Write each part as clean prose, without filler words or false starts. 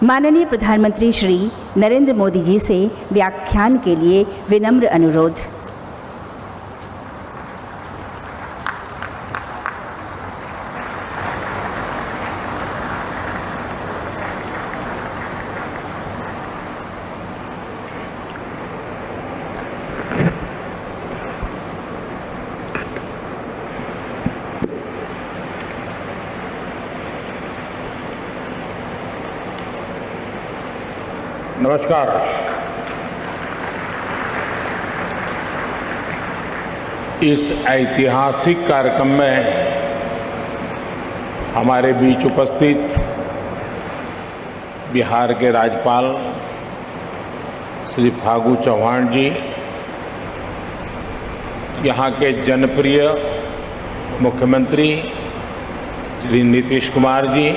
माननीय प्रधानमंत्री श्री नरेंद्र मोदी जी से व्याख्यान के लिए विनम्र अनुरोध। नमस्कार। इस ऐतिहासिक कार्यक्रम में हमारे बीच उपस्थित बिहार के राज्यपाल श्री फागू चौहान जी, यहाँ के जनप्रिय मुख्यमंत्री श्री नीतीश कुमार जी,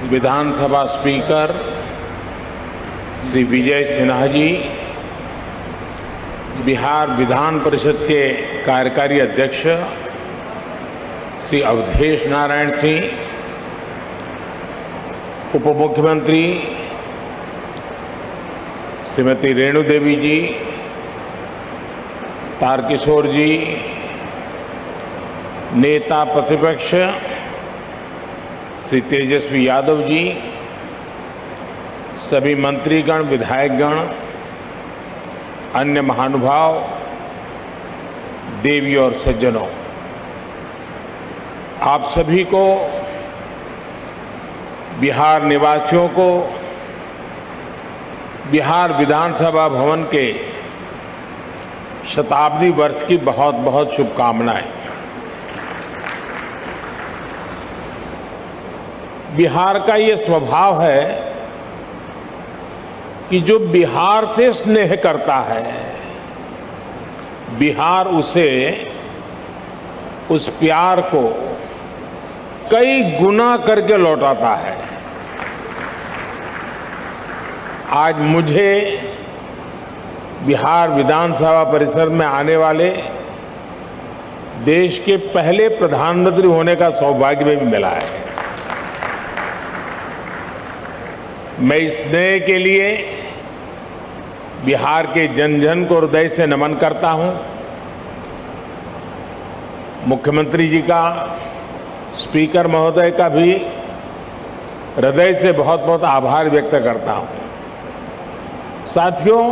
विधानसभा स्पीकर श्री विजय सिन्हा जी, बिहार विधान परिषद के कार्यकारी अध्यक्ष श्री अवधेश नारायण सिंह, उप मुख्यमंत्री श्रीमती रेणु देवी जी, तारकिशोर जी, नेता प्रतिपक्ष श्री तेजस्वी यादव जी, सभी मंत्रीगण, विधायकगण, अन्य महानुभाव, देवी और सज्जनों, आप सभी को, बिहार निवासियों को बिहार विधानसभा भवन के शताब्दी वर्ष की बहुत बहुत शुभकामनाएं। बिहार का ये स्वभाव है कि जो बिहार से स्नेह करता है, बिहार उसे, उस प्यार को कई गुना करके लौटाता है। आज मुझे बिहार विधानसभा परिसर में आने वाले देश के पहले प्रधानमंत्री होने का सौभाग्य भी मिला है। मैं इस स्नेह के लिए बिहार के जन जन को हृदय से नमन करता हूं। मुख्यमंत्री जी का, स्पीकर महोदय का भी हृदय से बहुत बहुत आभार व्यक्त करता हूं। साथियों,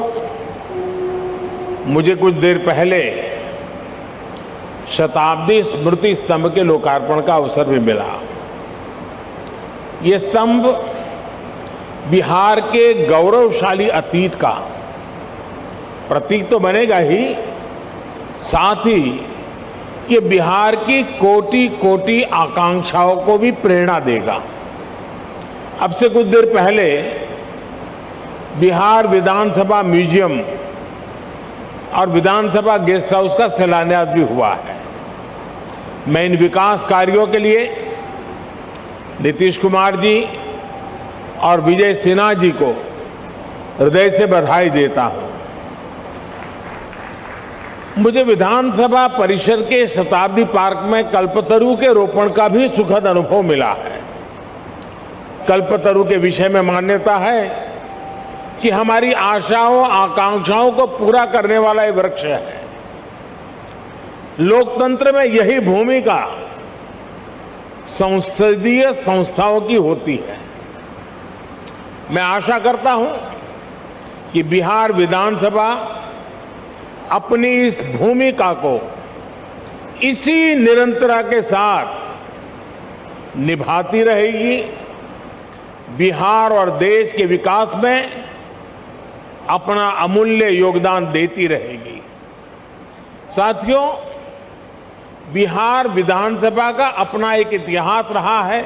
मुझे कुछ देर पहले शताब्दी स्मृति स्तंभ के लोकार्पण का अवसर भी मिला। ये स्तंभ बिहार के गौरवशाली अतीत का प्रतीक तो बनेगा ही, साथ ही ये बिहार की कोटि कोटि आकांक्षाओं को भी प्रेरणा देगा। अब से कुछ देर पहले बिहार विधानसभा म्यूजियम और विधानसभा गेस्ट हाउस का शिलान्यास भी हुआ है। मैं इन विकास कार्यों के लिए नीतीश कुमार जी और विजय सिन्हा जी को हृदय से बधाई देता हूं। मुझे विधानसभा परिसर के शताब्दी पार्क में कल्पतरु के रोपण का भी सुखद अनुभव मिला है। कल्पतरु के विषय में मान्यता है कि हमारी आशाओं, आकांक्षाओं को पूरा करने वाला ये वृक्ष है। लोकतंत्र में यही भूमिका संसदीय संस्थाओं की होती है। मैं आशा करता हूं कि बिहार विधानसभा अपनी इस भूमिका को इसी निरंतरता के साथ निभाती रहेगी, बिहार और देश के विकास में अपना अमूल्य योगदान देती रहेगी। साथियों, बिहार विधानसभा का अपना एक इतिहास रहा है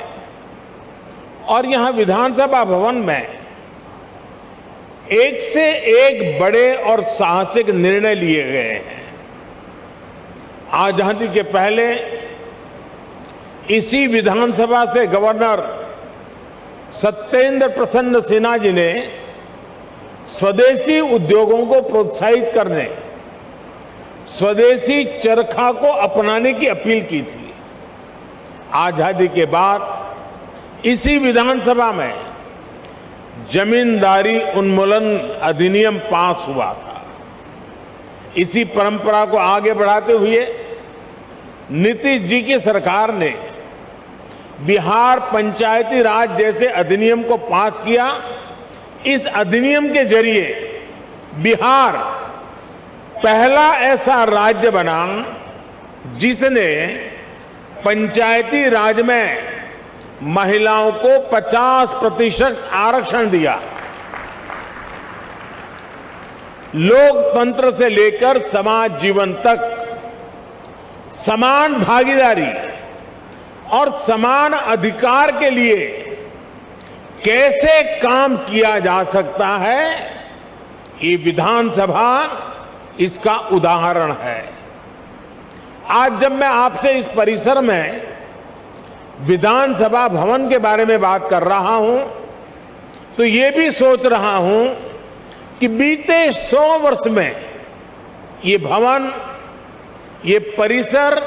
और यहां विधानसभा भवन में एक से एक बड़े और साहसिक निर्णय लिए गए हैं। आजादी के पहले इसी विधानसभा से गवर्नर सत्येंद्र प्रसन्न सिन्हा जी ने स्वदेशी उद्योगों को प्रोत्साहित करने, स्वदेशी चरखा को अपनाने की अपील की थी। आजादी के बाद इसी विधानसभा में जमींदारी उन्मूलन अधिनियम पास हुआ था। इसी परंपरा को आगे बढ़ाते हुए नीतीश जी की सरकार ने बिहार पंचायती राज जैसे अधिनियम को पास किया। इस अधिनियम के जरिए बिहार पहला ऐसा राज्य बना जिसने पंचायती राज में महिलाओं को 50% आरक्षण दिया। लोकतंत्र से लेकर समाज जीवन तक समान भागीदारी और समान अधिकार के लिए कैसे काम किया जा सकता है, ये विधानसभा इसका उदाहरण है। आज जब मैं आपसे इस परिसर में विधानसभा भवन के बारे में बात कर रहा हूं तो ये भी सोच रहा हूं कि बीते 100 वर्ष में ये भवन, ये परिसर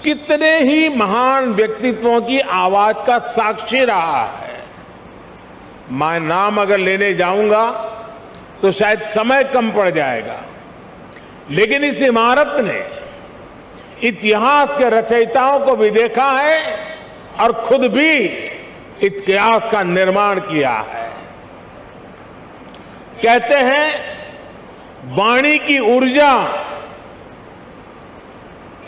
कितने ही महान व्यक्तित्वों की आवाज का साक्षी रहा है। मैं नाम अगर लेने जाऊंगा तो शायद समय कम पड़ जाएगा, लेकिन इस इमारत ने इतिहास के रचयिताओं को भी देखा है और खुद भी इतिहास का निर्माण किया है। कहते हैं वाणी की ऊर्जा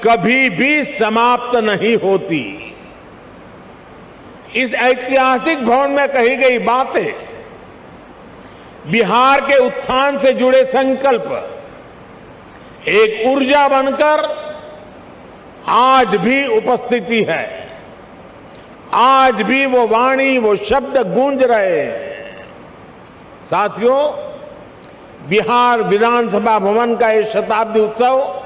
कभी भी समाप्त नहीं होती। इस ऐतिहासिक भवन में कही गई बातें, बिहार के उत्थान से जुड़े संकल्प एक ऊर्जा बनकर आज भी उपस्थिति है। आज भी वो वाणी, वो शब्द गूंज रहे हैं। साथियों, बिहार विधानसभा भवन का ये शताब्दी उत्सव